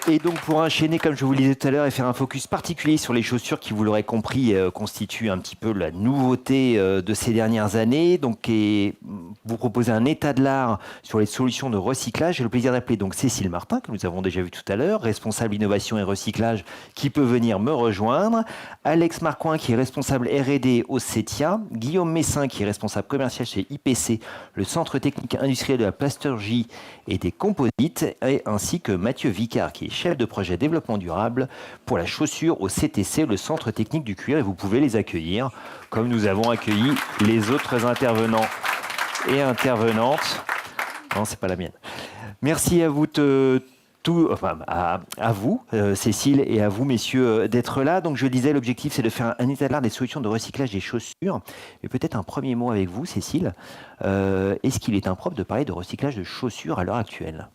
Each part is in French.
Et donc pour enchaîner, comme je vous le disais tout à l'heure, et faire un focus particulier sur les chaussures qui, vous l'aurez compris, constituent un petit peu la nouveauté de ces dernières années. Donc vous proposez un état de l'art sur les solutions de recyclage. J'ai le plaisir d'appeler donc Cécile Martin, que nous avons déjà vu tout à l'heure, responsable innovation et recyclage, qui peut venir me rejoindre. Alex Marcoing, qui est responsable R&D au CETIA. Guillaume Messin, qui est responsable commercial chez IPC, le Centre technique industriel de la plasturgie et des composites, et ainsi que Mathieu Vicard, qui est chef de projet développement durable pour la chaussure au CTC, le Centre technique du cuir, et vous pouvez les accueillir comme nous avons accueilli les autres intervenants et intervenantes. Non, c'est pas la mienne. Merci à vous à vous, Cécile, et à vous, messieurs, d'être là. Donc, je disais, l'objectif, c'est de faire un état de l'art des solutions de recyclage des chaussures. Et peut-être un premier mot avec vous, Cécile. Est-ce qu'il est impropre de parler de recyclage de chaussures à l'heure actuelle ?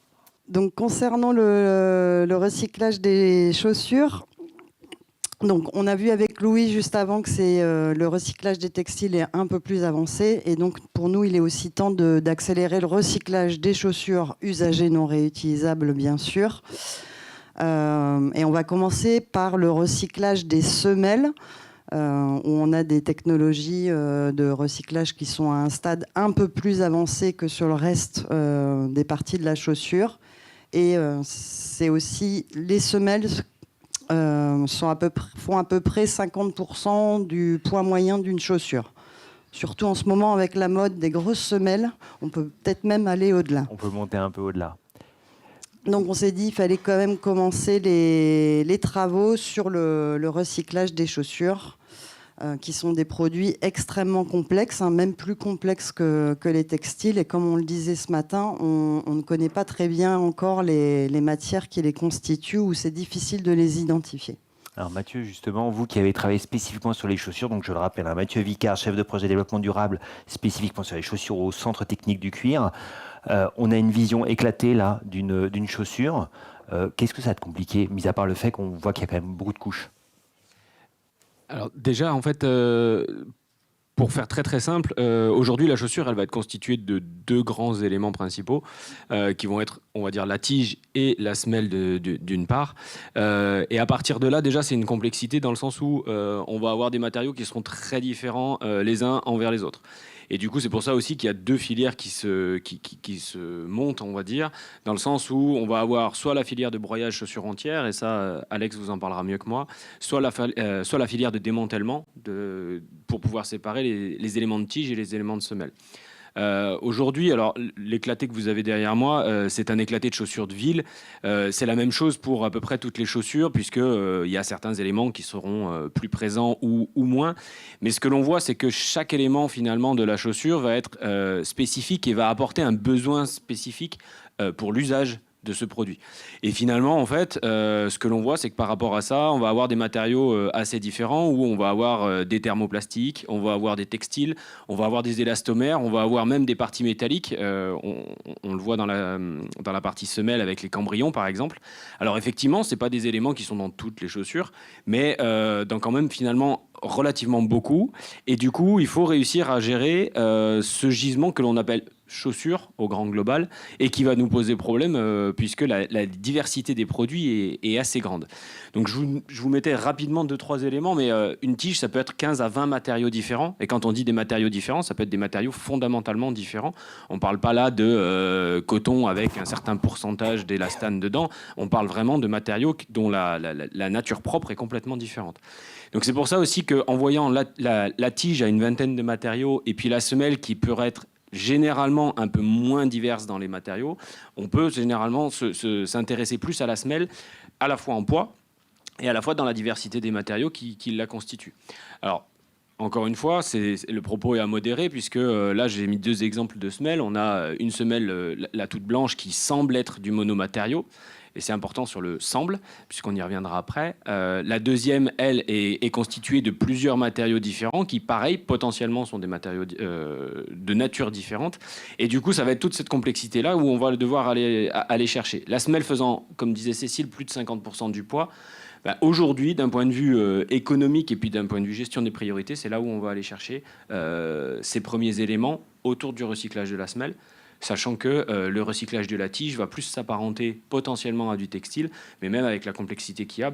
Donc, concernant le recyclage des chaussures, donc, on a vu avec Louis juste avant que le recyclage des textiles est un peu plus avancé. Et donc, pour nous, il est aussi temps d'accélérer le recyclage des chaussures usagées non réutilisables, bien sûr. Et on va commencer par le recyclage des semelles, où on a des technologies de recyclage qui sont à un stade un peu plus avancé que sur le reste des parties de la chaussure. Et c'est aussi les semelles font à peu près 50% du poids moyen d'une chaussure. Surtout en ce moment, avec la mode des grosses semelles, on peut peut-être même aller au-delà. On peut monter un peu au-delà. Donc on s'est dit qu'il fallait quand même commencer les travaux sur le recyclage des chaussures, qui sont des produits extrêmement complexes, même plus complexes que les textiles. Et comme on le disait ce matin, on ne connaît pas très bien encore les matières qui les constituent, ou c'est difficile de les identifier. Alors Mathieu, justement, vous qui avez travaillé spécifiquement sur les chaussures, donc je le rappelle, Mathieu Vicard, chef de projet développement durable, spécifiquement sur les chaussures au Centre technique du cuir. On a une vision éclatée là d'une chaussure. Qu'est-ce que ça a de compliqué, mis à part le fait qu'on voit qu'il y a quand même beaucoup de couches? Alors déjà, en fait, pour faire très très simple, aujourd'hui la chaussure, elle va être constituée de deux grands éléments principaux qui vont être, on va dire, la tige et la semelle d'une part. Et à partir de là, déjà, c'est une complexité dans le sens où on va avoir des matériaux qui seront très différents les uns envers les autres. Et du coup, c'est pour ça aussi qu'il y a deux filières qui se montent, on va dire, dans le sens où on va avoir soit la filière de broyage chaussure entière, et ça, Alex vous en parlera mieux que moi, soit la filière de démantèlement pour pouvoir séparer les éléments de tige et les éléments de semelle. Aujourd'hui, alors l'éclaté que vous avez derrière moi, c'est un éclaté de chaussures de ville. C'est la même chose pour à peu près toutes les chaussures, puisque il y a certains éléments qui seront plus présents ou moins. Mais ce que l'on voit, c'est que chaque élément finalement de la chaussure va être spécifique et va apporter un besoin spécifique pour l'usage de ce produit. Et finalement, en fait, ce que l'on voit, c'est que par rapport à ça, on va avoir des matériaux assez différents, où on va avoir des thermoplastiques, on va avoir des textiles, on va avoir des élastomères, on va avoir même des parties métalliques. On le voit dans la partie semelle avec les cambrions, par exemple. Alors effectivement, c'est pas des éléments qui sont dans toutes les chaussures, mais dans quand même finalement relativement beaucoup. Et du coup, il faut réussir à gérer ce gisement que l'on appelle chaussures au grand global, et qui va nous poser problème puisque la diversité des produits est assez grande. Donc je vous mettais rapidement 2-3 éléments, mais une tige, ça peut être 15 à 20 matériaux différents, et quand on dit des matériaux différents, ça peut être des matériaux fondamentalement différents. On ne parle pas là de coton avec un certain pourcentage d'élastane dedans, on parle vraiment de matériaux dont la nature propre est complètement différente. Donc c'est pour ça aussi qu'en voyant la tige à une vingtaine de matériaux, et puis la semelle qui peut être généralement un peu moins diverse dans les matériaux, on peut généralement s'intéresser plus à la semelle, à la fois en poids et à la fois dans la diversité des matériaux qui la constituent. Alors, encore une fois, le propos est à modérer, puisque là, j'ai mis 2 exemples de semelles. On a une semelle, la toute blanche, qui semble être du monomatériau. Et c'est important sur le semble, puisqu'on y reviendra après. La deuxième, elle, est constituée de plusieurs matériaux différents qui, pareil, potentiellement sont des matériaux de nature différente. Et du coup, ça va être toute cette complexité-là où on va devoir aller chercher. La semelle faisant, comme disait Cécile, plus de 50% du poids. Aujourd'hui, d'un point de vue économique et puis d'un point de vue gestion des priorités, c'est là où on va aller chercher ces premiers éléments autour du recyclage de la semelle. sachant que le recyclage de la tige va plus s'apparenter potentiellement à du textile, mais même avec la complexité qu'il y a,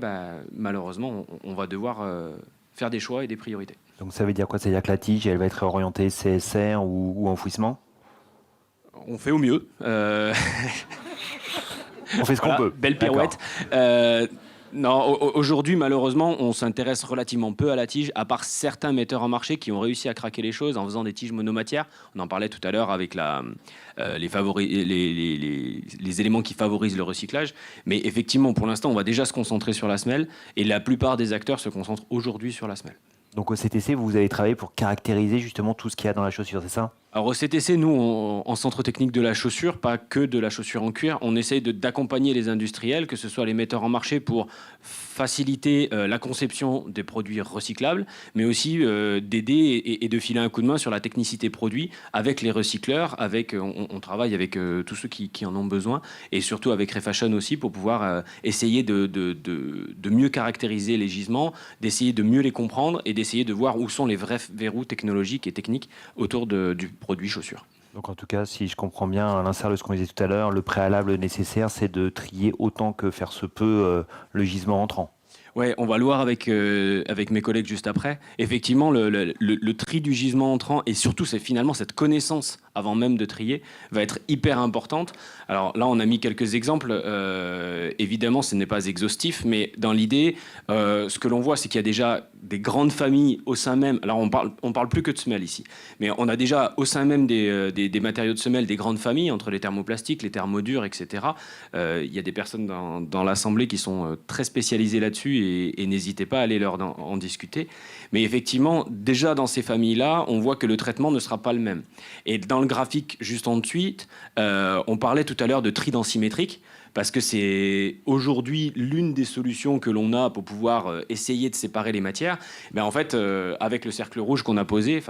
malheureusement, on va devoir faire des choix et des priorités. Donc ça veut dire quoi? Ça veut dire que la tige, elle va être orientée CSR ou enfouissement? On fait au mieux. On fait ce qu'on peut. Belle pirouette. Non, aujourd'hui, malheureusement, on s'intéresse relativement peu à la tige, à part certains metteurs en marché qui ont réussi à craquer les choses en faisant des tiges monomatières. On en parlait tout à l'heure avec les éléments qui favorisent le recyclage. Mais effectivement, pour l'instant, on va déjà se concentrer sur la semelle et la plupart des acteurs se concentrent aujourd'hui sur la semelle. Donc au CTC, vous avez travaillé pour caractériser justement tout ce qu'il y a dans la chaussure, c'est ça? Alors au CTC, nous, en centre technique de la chaussure, pas que de la chaussure en cuir, on essaye d'accompagner les industriels, que ce soit les metteurs en marché pour faciliter la conception des produits recyclables, mais aussi d'aider et de filer un coup de main sur la technicité produit avec les recycleurs, on travaille avec tous ceux qui en ont besoin, et surtout avec Refashion aussi pour pouvoir essayer de mieux caractériser les gisements, d'essayer de mieux les comprendre et d'essayer de voir où sont les vrais verrous technologiques et techniques autour du produit chaussure. Donc en tout cas, si je comprends bien, à l'instar de ce qu'on disait tout à l'heure, le préalable nécessaire, c'est de trier autant que faire se peut le gisement entrant. Ouais, on va le voir avec mes collègues juste après. Effectivement, le tri du gisement entrant et surtout finalement cette connaissance avant même de trier va être hyper importante. Alors là, on a mis quelques exemples. Évidemment, ce n'est pas exhaustif, mais dans l'idée, ce que l'on voit, c'est qu'il y a déjà des grandes familles au sein même. Alors on parle plus que de semelles ici, mais on a déjà au sein même des matériaux de semelle des grandes familles entre les thermoplastiques, les thermodurs, etc. Il y a des personnes dans l'assemblée qui sont très spécialisées là-dessus et n'hésitez pas à aller leur en discuter. Mais effectivement, déjà dans ces familles-là, on voit que le traitement ne sera pas le même. Et dans le graphique juste en suite, on parlait tout à l'heure de tri densimétrique, parce que c'est aujourd'hui l'une des solutions que l'on a pour pouvoir essayer de séparer les matières. Mais en fait, avec le cercle rouge qu'on a posé,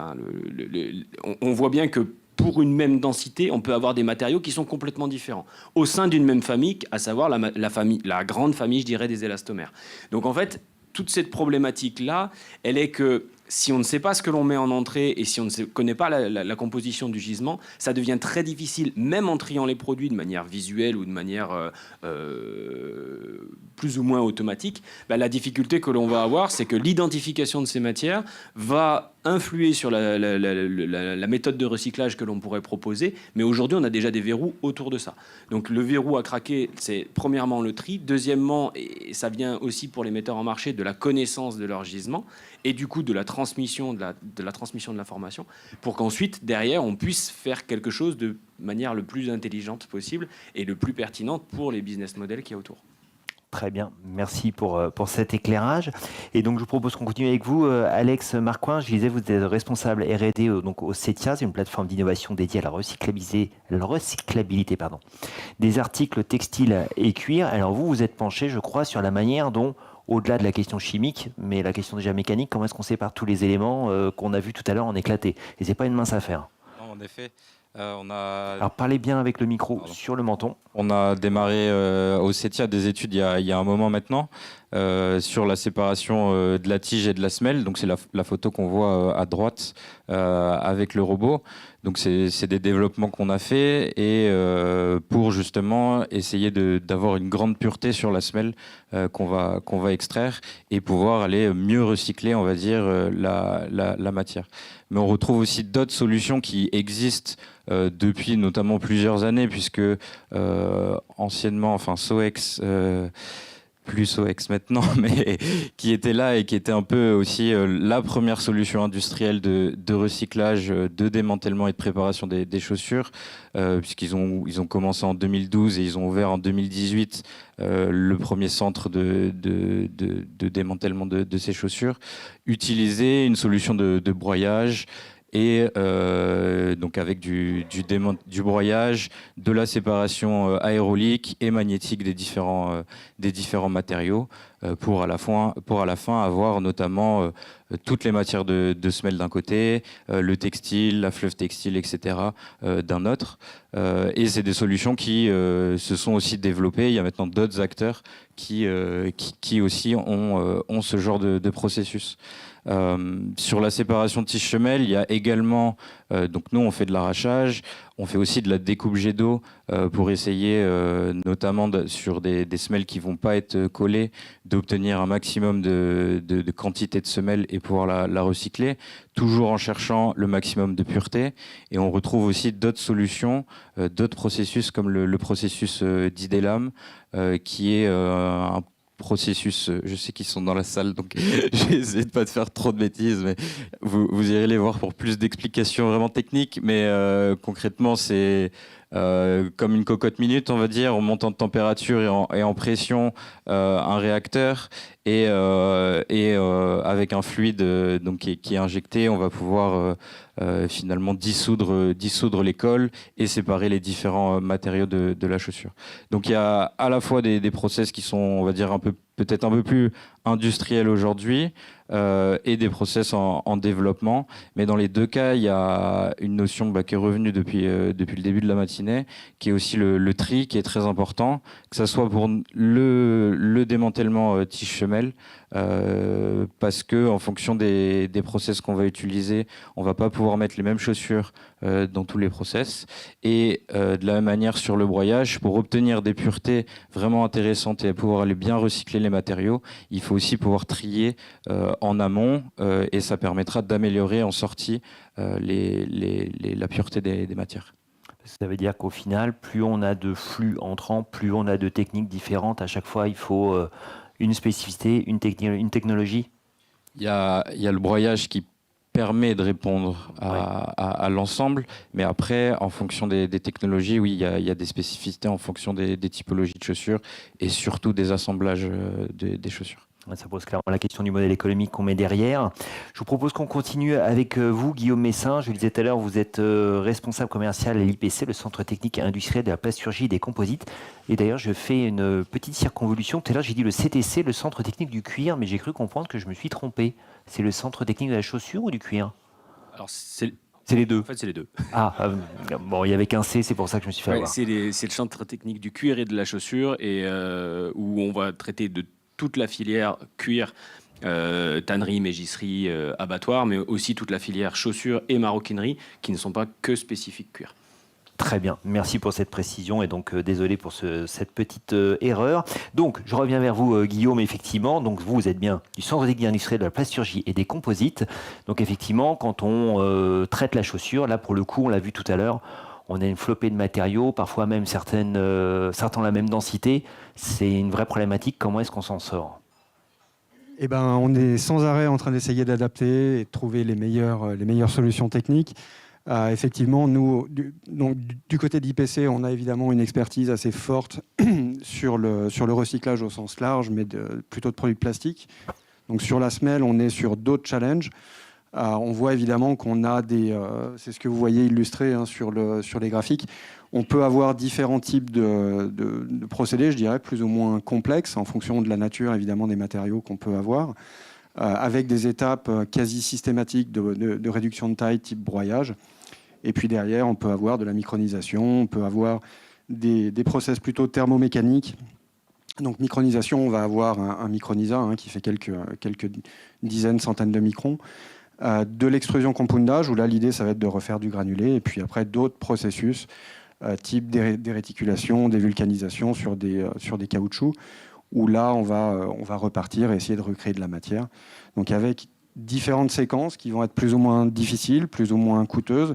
on voit bien que pour une même densité, on peut avoir des matériaux qui sont complètement différents au sein d'une même famille, à savoir la grande famille, je dirais, des élastomères. Donc en fait, toute cette problématique-là, elle est que si on ne sait pas ce que l'on met en entrée et si on ne connaît pas la composition du gisement, ça devient très difficile, même en triant les produits de manière visuelle ou de manière plus ou moins automatique. La difficulté que l'on va avoir, c'est que l'identification de ces matières va influer sur la méthode de recyclage que l'on pourrait proposer. Mais aujourd'hui, on a déjà des verrous autour de ça. Donc le verrou à craquer, c'est premièrement le tri. Deuxièmement, et ça vient aussi pour les metteurs en marché, de la connaissance de leur gisement et du coup de la transmission de l'information pour qu'ensuite, derrière, on puisse faire quelque chose de manière le plus intelligente possible et le plus pertinente pour les business models qu'il y a autour. Très bien, merci pour cet éclairage. Et donc, je vous propose qu'on continue avec vous, Alex Marcoing. Je disais, vous êtes responsable R&D donc au CETIA, c'est une plateforme d'innovation dédiée à la recyclabilité des articles textiles et cuir. Alors, vous êtes penché, je crois, sur la manière dont, au-delà de la question chimique, mais la question déjà mécanique, comment est-ce qu'on sépare tous les éléments qu'on a vus tout à l'heure en éclater? Et c'est pas une mince affaire. Non, en effet. Alors parlez bien avec le micro sur le menton. On a démarré au CETIA des études il y a un moment maintenant sur la séparation de la tige et de la semelle. Donc c'est la photo qu'on voit à droite avec le robot. Donc c'est des développements qu'on a fait et pour justement essayer d'avoir une grande pureté sur la semelle qu'on va extraire et pouvoir aller mieux recycler, on va dire, la matière. Mais on retrouve aussi d'autres solutions qui existent depuis notamment plusieurs années, puisque anciennement, enfin SOEX, plus SOEX maintenant, mais qui était là et qui était un peu aussi la première solution industrielle de recyclage, de démantèlement et de préparation des chaussures, puisqu'ils ont commencé en 2012 et ils ont ouvert en 2018 le premier centre de démantèlement de ces chaussures, utiliser une solution de broyage et donc avec du broyage, de la séparation aérolique et magnétique des différents matériaux pour à la fin avoir notamment toutes les matières de semelle d'un côté, le textile, la fleuve textile, etc. D'un autre. Et c'est des solutions qui se sont aussi développées. Il y a maintenant d'autres acteurs qui aussi ont ce genre de processus. Sur la séparation tige-semelle, il y a également, donc nous on fait de l'arrachage, on fait aussi de la découpe jet d'eau pour essayer, notamment sur des semelles qui ne vont pas être collées, d'obtenir un maximum de quantité de semelles et pouvoir la recycler, toujours en cherchant le maximum de pureté. Et on retrouve aussi d'autres solutions, d'autres processus comme le processus d'Idelam, qui est un processus, je sais qu'ils sont dans la salle, donc j'ai essayé de pas de faire trop de bêtises, mais vous irez les voir pour plus d'explications vraiment techniques, mais concrètement c'est comme une cocotte minute, on va dire, en montant de température et en pression, un réacteur, et avec un fluide donc, qui est injecté, on va pouvoir finalement dissoudre les cols et séparer les différents matériaux de la chaussure. Donc il y a à la fois des process qui sont, on va dire, peut-être un peu plus industriels aujourd'hui, et des process en développement. Mais dans les deux cas, il y a une notion qui est revenue depuis le début de la matinée, qui est aussi le tri, qui est très important, que ce soit pour le démantèlement tige-semelle, parce que en fonction des process qu'on va utiliser, on va pas pouvoir mettre les mêmes chaussures dans tous les process. Et de la même manière sur le broyage, pour obtenir des puretés vraiment intéressantes et pouvoir aller bien recycler les matériaux, il faut aussi pouvoir trier en amont, et ça permettra d'améliorer en sortie la pureté des matières. Ça veut dire qu'au final, plus on a de flux entrants, plus on a de techniques différentes. À chaque fois, il faut une spécificité, une technologie. Il y a le broyage qui permet de répondre à l'ensemble, mais après, en fonction des technologies, oui, il y a des spécificités en fonction des typologies de chaussures et surtout des assemblages des chaussures. Ça pose clairement la question du modèle économique qu'on met derrière. Je vous propose qu'on continue avec vous, Guillaume Messin. Je le disais tout à l'heure, vous êtes responsable commercial à l'IPC, le Centre technique et industriel de la plasturgie et des composites. Et d'ailleurs, je fais une petite circonvolution. Tout à l'heure, j'ai dit le CTC, le Centre technique du cuir, mais j'ai cru comprendre que je me suis trompé. C'est le Centre technique de la chaussure ou du cuir? Alors, c'est les deux. En fait, c'est les deux. Bon, il n'y avait qu'un C, c'est pour ça que je me suis fait avoir. C'est le Centre technique du cuir et de la chaussure, et où on va traiter de toute la filière cuir, tannerie, mégisserie, abattoir, mais aussi toute la filière chaussures et maroquinerie, qui ne sont pas que spécifiques cuir. Très bien, merci pour cette précision et donc désolé pour cette petite erreur. Donc je reviens vers vous Guillaume, effectivement, donc vous êtes bien du Centre technique industriel de la plasturgie et des composites. Donc effectivement, quand on traite la chaussure, là pour le coup, on l'a vu tout à l'heure, on a une flopée de matériaux, parfois même certains ont la même densité. C'est une vraie problématique. Comment est-ce qu'on s'en sort? Eh ben, on est sans arrêt en train d'essayer d'adapter et de trouver les meilleures solutions techniques. Effectivement, nous, du côté d'IPC, on a évidemment une expertise assez forte sur le recyclage au sens large, mais plutôt de produits plastiques. Donc sur la semelle, on est sur d'autres challenges. On voit évidemment qu'on a c'est ce que vous voyez illustré sur les graphiques. On peut avoir différents types de procédés, je dirais, plus ou moins complexes, en fonction de la nature, évidemment, des matériaux qu'on peut avoir, avec des étapes quasi systématiques de réduction de taille, type broyage. Et puis derrière, on peut avoir de la micronisation, on peut avoir des process plutôt thermomécaniques. Donc micronisation, on va avoir un micronisa qui fait quelques dizaines, centaines de microns. De l'extrusion compoundage, où là l'idée ça va être de refaire du granulé, et puis après d'autres processus type des réticulations, des vulcanisations sur des caoutchoucs, où là on va repartir et essayer de recréer de la matière. Donc avec différentes séquences qui vont être plus ou moins difficiles, plus ou moins coûteuses,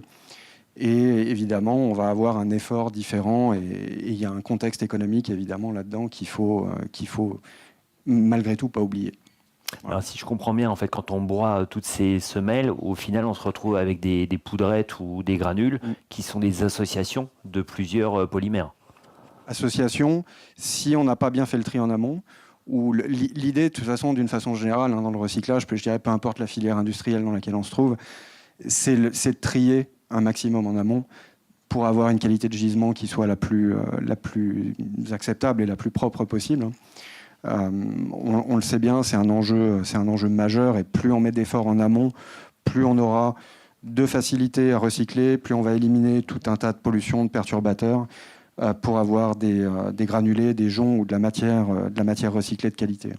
et évidemment on va avoir un effort différent, et il y a un contexte économique évidemment là-dedans qu'il faut malgré tout pas oublier. Alors, si je comprends bien, en fait, quand on broie toutes ces semelles, au final, on se retrouve avec des poudrettes ou des granules qui sont des associations de plusieurs polymères. Associations, si on n'a pas bien fait le tri en amont, ou l'idée, de toute façon, d'une façon générale, dans le recyclage, je dirais, peu importe la filière industrielle dans laquelle on se trouve, c'est de trier un maximum en amont pour avoir une qualité de gisement qui soit la plus acceptable et la plus propre possible. On le sait bien, c'est un enjeu majeur, et plus on met d'efforts en amont, plus on aura de facilité à recycler, plus on va éliminer tout un tas de pollutions, de perturbateurs, pour avoir des granulés, des joncs ou de la matière recyclée de qualité.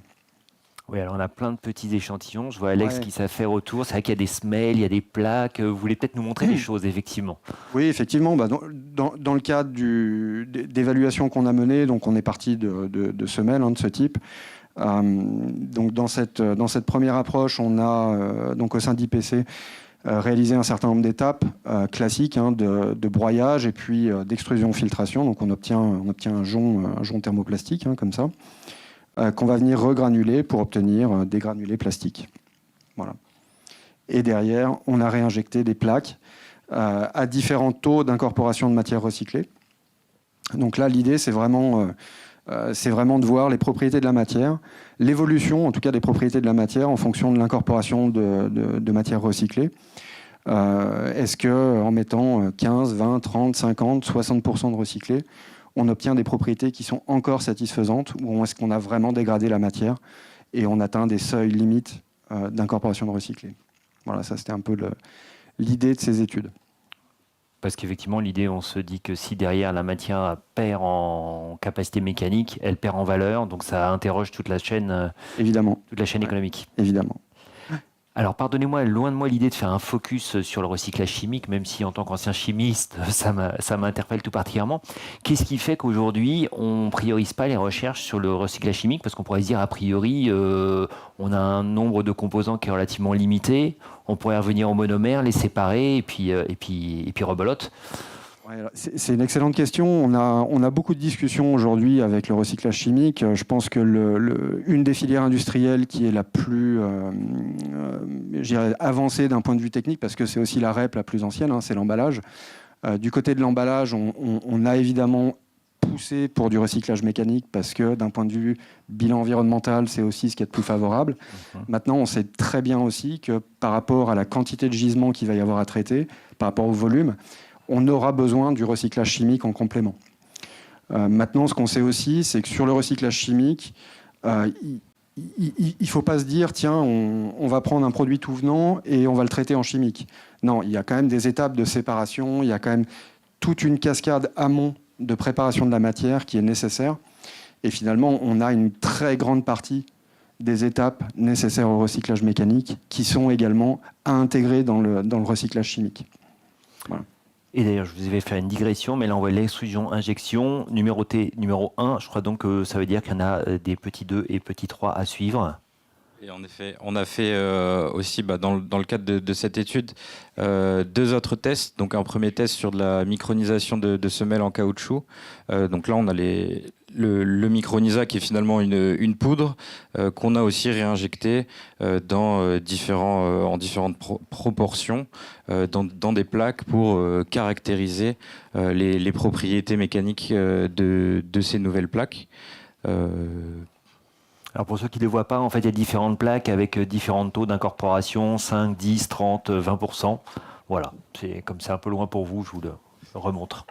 Oui, alors on a plein de petits échantillons. Je vois Alex Ouais. qui s'affaire autour. C'est vrai qu'il y a des semelles, il y a des plaques. Vous voulez peut-être nous montrer des choses, effectivement. Oui, effectivement. Dans le cadre d'évaluation qu'on a menée, donc on est parti de semelles de ce type. Donc dans cette première approche, on a donc au sein d'IPC réalisé un certain nombre d'étapes classiques de broyage et puis d'extrusion-filtration. Donc on obtient un jonc thermoplastique comme ça, qu'on va venir regranuler pour obtenir des granulés plastiques. Voilà. Et derrière, on a réinjecté des plaques à différents taux d'incorporation de matières recyclées. Donc là, l'idée, c'est vraiment de voir les propriétés de la matière, l'évolution, en tout cas des propriétés de la matière en fonction de l'incorporation de matières recyclées. Est-ce qu'en mettant 15, 20, 30, 50, 60% de recyclé, on obtient des propriétés qui sont encore satisfaisantes, ou est-ce qu'on a vraiment dégradé la matière et on atteint des seuils limites d'incorporation de recyclé? Voilà, ça c'était un peu l'idée de ces études. Parce qu'effectivement, l'idée, on se dit que si derrière la matière perd en capacité mécanique, elle perd en valeur. Donc ça interroge toute la chaîne Évidemment, économique. évidemment. Alors, pardonnez-moi, loin de moi l'idée de faire un focus sur le recyclage chimique, même si en tant qu'ancien chimiste, ça m'interpelle tout particulièrement. Qu'est-ce qui fait qu'aujourd'hui, on ne priorise pas les recherches sur le recyclage chimique? Parce qu'on pourrait se dire, a priori, on a un nombre de composants qui est relativement limité, on pourrait revenir au monomère, les séparer, et puis rebelote. Ouais, c'est une excellente question. On a beaucoup de discussions aujourd'hui avec le recyclage chimique. Je pense que une des filières industrielles qui est la plus je dirais, avancée d'un point de vue technique, parce que c'est aussi la REP la plus ancienne, c'est l'emballage. Du côté de l'emballage, on a évidemment poussé pour du recyclage mécanique parce que d'un point de vue bilan environnemental, c'est aussi ce qui est le plus favorable. Maintenant, on sait très bien aussi que par rapport à la quantité de gisement qu'il va y avoir à traiter, par rapport au volume, on aura besoin du recyclage chimique en complément. Maintenant, ce qu'on sait aussi, c'est que sur le recyclage chimique, il ne faut pas se dire, tiens, on va prendre un produit tout venant et on va le traiter en chimique. Non, il y a quand même des étapes de séparation, il y a quand même toute une cascade amont de préparation de la matière qui est nécessaire. Et finalement, on a une très grande partie des étapes nécessaires au recyclage mécanique qui sont également à intégrer dans le recyclage chimique. Voilà. Et d'ailleurs, je vous vais faire une digression, mais là, on voit l'extrusion-injection numérotée numéro 1. Je crois donc que ça veut dire qu'il y en a des petits 2 et petits 3 à suivre. Et en effet, on a fait aussi, dans le cadre de cette étude, 2 autres tests. Donc un premier test sur de la micronisation de semelles en caoutchouc. Donc là, on a le micronisa qui est finalement une poudre qu'on a aussi réinjectée en différentes proportions dans des plaques pour caractériser les propriétés mécaniques de ces nouvelles plaques. Alors pour ceux qui ne les voient pas, en fait, il y a différentes plaques avec différents taux d'incorporation, 5, 10, 30, 20%. Voilà, comme c'est un peu loin pour vous, je vous le remontre.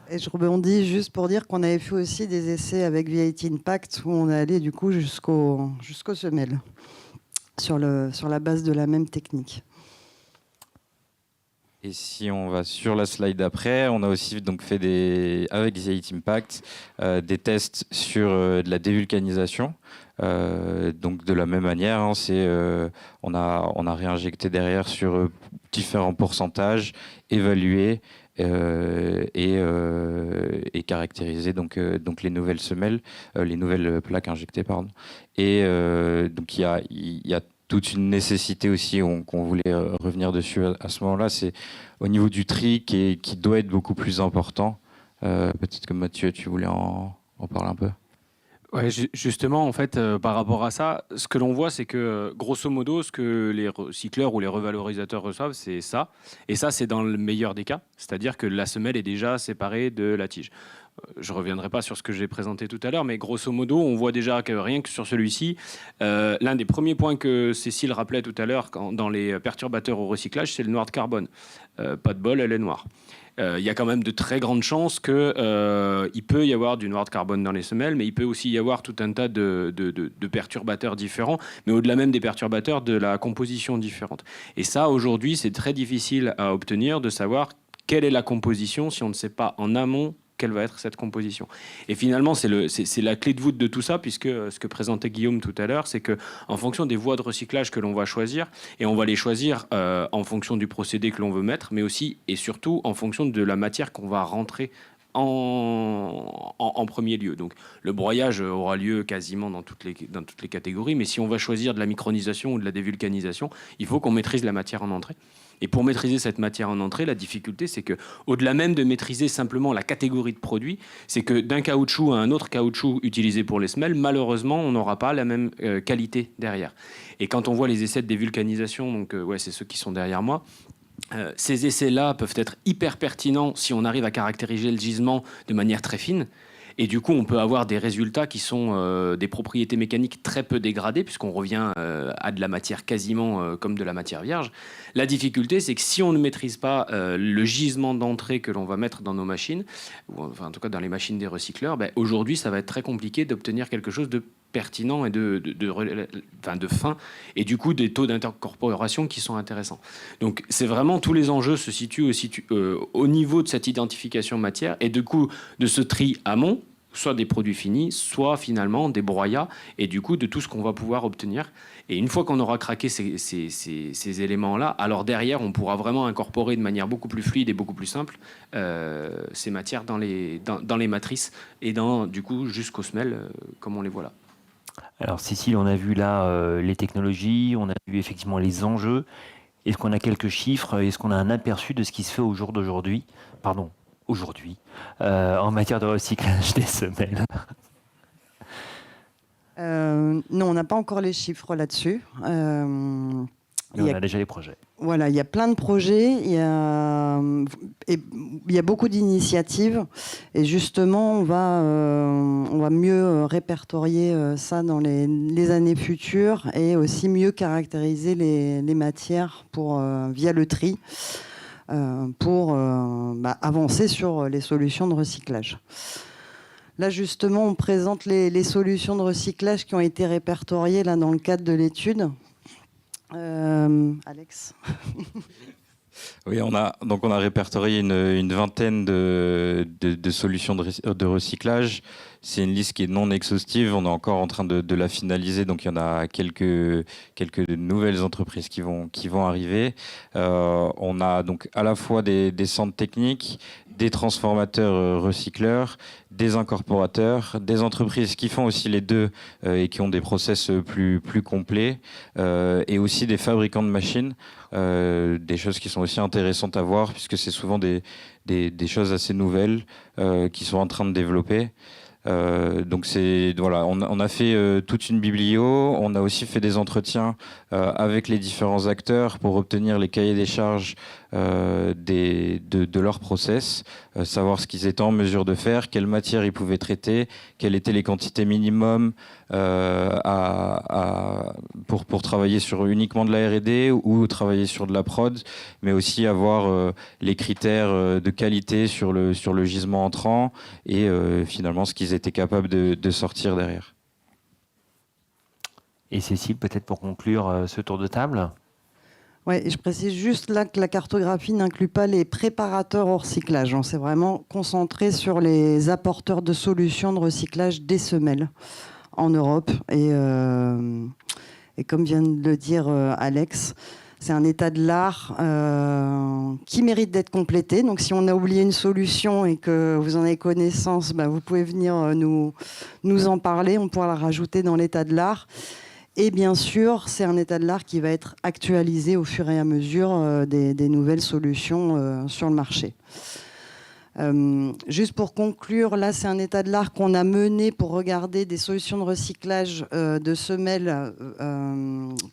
Et je rebondis juste pour dire qu'on avait fait aussi des essais avec VAT Impact où on est allé du coup jusqu'aux semelles sur la base de la même technique. Et si on va sur la slide d'après, on a aussi donc fait avec VAT Impact des tests sur de la dévulcanisation. Donc de la même manière, on a réinjecté derrière sur différents pourcentages, évalué et caractérisé donc les nouvelles semelles, les nouvelles plaques injectées, pardon. Et donc il y a toute une nécessité aussi qu'on voulait revenir dessus à ce moment-là, c'est au niveau du tri qui doit être beaucoup plus important. Peut-être que Mathieu, tu voulais en parler un peu. Ouais, justement, en fait, par rapport à ça, ce que l'on voit, c'est que, grosso modo, ce que les recycleurs ou les revalorisateurs reçoivent, c'est ça. Et ça, c'est dans le meilleur des cas. C'est-à-dire que la semelle est déjà séparée de la tige. Je ne reviendrai pas sur ce que j'ai présenté tout à l'heure, mais grosso modo, on voit déjà que rien que sur celui-ci, l'un des premiers points que Cécile rappelait tout à l'heure dans les perturbateurs au recyclage, c'est le noir de carbone. Pas de bol, elle est noire. Il y a quand même de très grandes chances qu'il peut y avoir du noir de carbone dans les semelles, mais il peut aussi y avoir tout un tas de perturbateurs différents, mais au-delà même des perturbateurs, de la composition différente. Et ça, aujourd'hui, c'est très difficile à obtenir, de savoir quelle est la composition si on ne sait pas en amont quelle va être cette composition. Et finalement, c'est la clé de voûte de tout ça, puisque ce que présentait Guillaume tout à l'heure, c'est qu'en fonction des voies de recyclage que l'on va choisir, et on va les choisir en fonction du procédé que l'on veut mettre, mais aussi et surtout en fonction de la matière qu'on va rentrer en premier lieu. Donc le broyage aura lieu quasiment dans toutes les catégories, mais si on va choisir de la micronisation ou de la dévulcanisation, il faut qu'on maîtrise la matière en entrée. Et pour maîtriser cette matière en entrée, la difficulté, c'est que, au-delà même de maîtriser simplement la catégorie de produits, c'est que d'un caoutchouc à un autre caoutchouc utilisé pour les semelles, malheureusement, on n'aura pas la même qualité derrière. Et quand on voit les essais de dévulcanisation, donc c'est ceux qui sont derrière moi, ces essais-là peuvent être hyper pertinents si on arrive à caractériser le gisement de manière très fine. Et du coup, on peut avoir des résultats qui sont des propriétés mécaniques très peu dégradées, puisqu'on revient à de la matière quasiment comme de la matière vierge. La difficulté, c'est que si on ne maîtrise pas le gisement d'entrée que l'on va mettre dans nos machines, ou enfin, en tout cas dans les machines des recycleurs, aujourd'hui, ça va être très compliqué d'obtenir quelque chose de pertinent et de fin, et du coup des taux d'incorporation qui sont intéressants. Donc c'est vraiment, tous les enjeux se situent au niveau de cette identification matière, et du coup de ce tri amont, soit des produits finis, soit finalement des broyats, et du coup de tout ce qu'on va pouvoir obtenir. Et une fois qu'on aura craqué ces éléments-là, alors derrière, on pourra vraiment incorporer de manière beaucoup plus fluide et beaucoup plus simple ces matières dans les matrices, et du coup jusqu'aux semelles, comme on les voit là. Alors Cécile, on a vu là les technologies, on a vu effectivement les enjeux. Est-ce qu'on a quelques chiffres? Est-ce qu'on a un aperçu de ce qui se fait au jour d'aujourd'hui? Aujourd'hui, en matière de recyclage des semelles? Non, on n'a pas encore les chiffres là-dessus. Mais on a déjà les projets. Voilà, il y a plein de projets, il y a beaucoup d'initiatives, et justement, on va mieux répertorier ça dans les années futures, et aussi mieux caractériser les matières via le tri pour avancer sur les solutions de recyclage. Là, justement, on présente les solutions de recyclage qui ont été répertoriées là, dans le cadre de l'étude. Alex. Oui, on a répertorié une vingtaine de solutions de recyclage. C'est une liste qui est non exhaustive. On est encore en train de la finaliser. Donc, il y en a quelques nouvelles entreprises qui vont arriver. On a donc à la fois des centres techniques, des transformateurs recycleurs, des incorporateurs, des entreprises qui font aussi les deux et qui ont des process plus complets, et aussi des fabricants de machines, des choses qui sont aussi intéressantes à voir puisque c'est souvent des choses assez nouvelles qui sont en train de développer. Donc on a fait toute une biblio, on a aussi fait des entretiens avec les différents acteurs pour obtenir les cahiers des charges de leur process, savoir ce qu'ils étaient en mesure de faire, quelles matières ils pouvaient traiter, quelles étaient les quantités minimum pour travailler sur uniquement de la R&D ou travailler sur de la prod, mais aussi avoir les critères de qualité sur le gisement entrant et finalement ce qu'ils étaient capables de sortir derrière. Et Cécile, peut-être pour conclure ce tour de table? Ouais, je précise juste là que la cartographie n'inclut pas les préparateurs au recyclage. On s'est vraiment concentré sur les apporteurs de solutions de recyclage des semelles en Europe. Et comme vient de le dire Alex, c'est un état de l'art qui mérite d'être complété. Donc si on a oublié une solution et que vous en avez connaissance, vous pouvez venir nous en parler. On pourra la rajouter dans l'état de l'art. Et bien sûr, c'est un état de l'art qui va être actualisé au fur et à mesure des nouvelles solutions sur le marché. Juste pour conclure, là, c'est un état de l'art qu'on a mené pour regarder des solutions de recyclage de semelles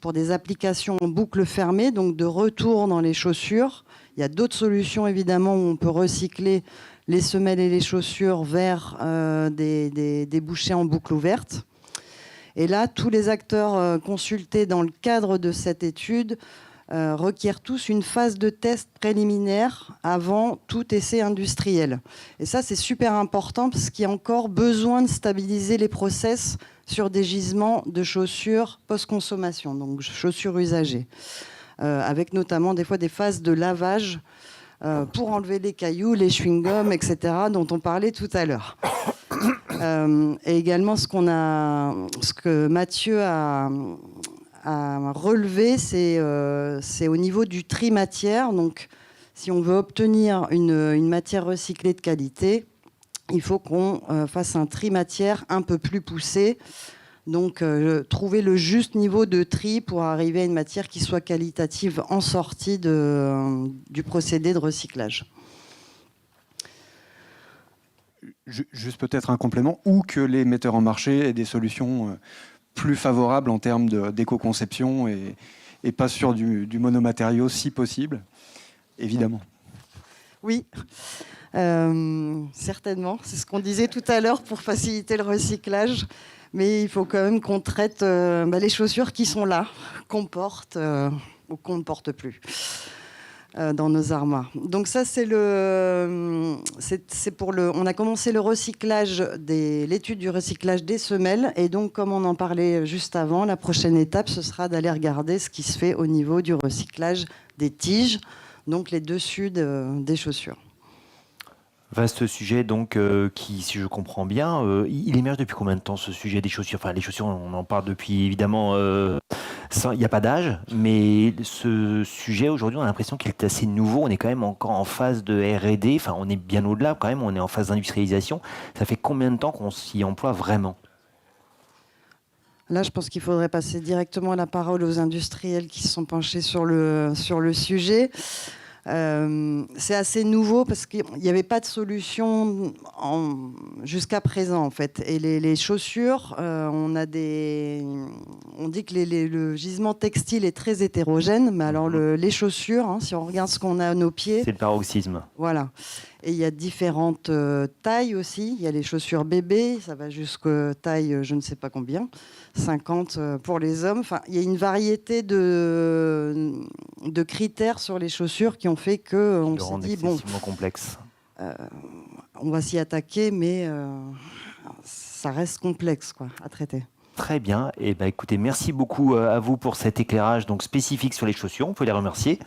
pour des applications en boucle fermée, donc de retour dans les chaussures. Il y a d'autres solutions, évidemment, où on peut recycler les semelles et les chaussures vers des débouchés en boucle ouverte. Et là, tous les acteurs consultés dans le cadre de cette étude requièrent tous une phase de test préliminaire avant tout essai industriel. Et ça, c'est super important parce qu'il y a encore besoin de stabiliser les process sur des gisements de chaussures post-consommation, donc chaussures usagées, avec notamment des fois des phases de lavage pour enlever les cailloux, les chewing-gums, etc., dont on parlait tout à l'heure. Et également, ce que Mathieu a relevé, c'est au niveau du tri matière. Donc, si on veut obtenir une matière recyclée de qualité, il faut qu'on fasse un tri matière un peu plus poussé. Donc, trouver le juste niveau de tri pour arriver à une matière qui soit qualitative en sortie du procédé de recyclage. Juste peut-être un complément, ou que les metteurs en marché aient des solutions plus favorables en termes d'éco-conception et pas sur du monomatériau si possible, évidemment. Oui, certainement. C'est ce qu'on disait tout à l'heure pour faciliter le recyclage. Mais il faut quand même qu'on traite les chaussures qui sont là, qu'on porte ou qu'on ne porte plus dans nos armoires. Donc ça, on a commencé le recyclage, l'étude du recyclage des semelles. Et donc, comme on en parlait juste avant, la prochaine étape, ce sera d'aller regarder ce qui se fait au niveau du recyclage des tiges, donc les dessus des chaussures. Vaste sujet, donc, qui, si je comprends bien, il émerge depuis combien de temps, ce sujet des chaussures? Enfin, les chaussures, on en parle depuis, évidemment, il n'y a pas d'âge, mais ce sujet, aujourd'hui, on a l'impression qu'il est assez nouveau. On est quand même encore en phase de R&D, enfin, on est bien au-delà, quand même, on est en phase d'industrialisation. Ça fait combien de temps qu'on s'y emploie vraiment? Là, je pense qu'il faudrait passer directement la parole aux industriels qui se sont penchés sur le sujet. C'est assez nouveau parce qu'il n'y avait pas de solution jusqu'à présent, en fait. Et les chaussures, on dit que le gisement textile est très hétérogène, mais alors les chaussures, si on regarde ce qu'on a à nos pieds... C'est le paroxysme. Voilà. Et il y a différentes tailles aussi. Il y a les chaussures bébés, ça va jusqu'à taille je ne sais pas combien, 50 pour les hommes. Enfin, il y a une variété de critères sur les chaussures qui ont fait qu'on s'est dit, bon, complexe. On va s'y attaquer, mais ça reste complexe à traiter. Très bien. Et écoutez, merci beaucoup à vous pour cet éclairage donc spécifique sur les chaussures. On peut les remercier.